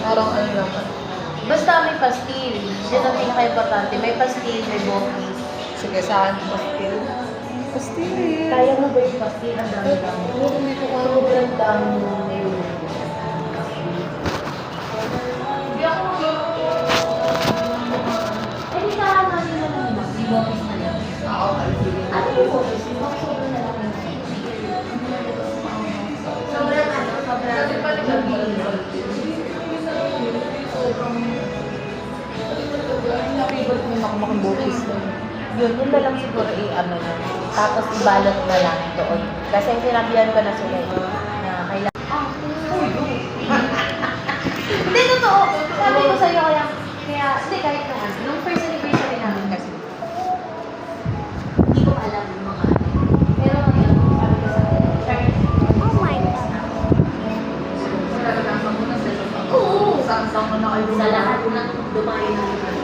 Parang ano naman. Basta may pastil. Yan ang pinaka-importante. May pastil, may bokis. Sige, saan? Pastil. Pastil. Kaya mo ba yung pastil? Ang dami-dami. Hindi ko kaya. Sobrang dami mo ngayon. Hindi ako eh, di tama nila lang yun. Di bokis na lang. Oo, sige. Ano yung bokis? Di bokis sobrang na lang yun. Sobrang ano? Sobrang Kasi palitan mo lang yung favorite mo makumakang bokis na yun na lang siguro i-ano yun. Tapos ibalot na lang doon. Kasi sinabihan ko na sila na kailangan. Hindi, totoo. Sabi ko sa'yo hindi kahit na ano. Nung first anniversary namin kasi, hindi ko alam yung mga ano. Pero ngayon, sabi ko sa akin, oh my God. Oo. Saan mo na kayo Sa lahat ng dumayo na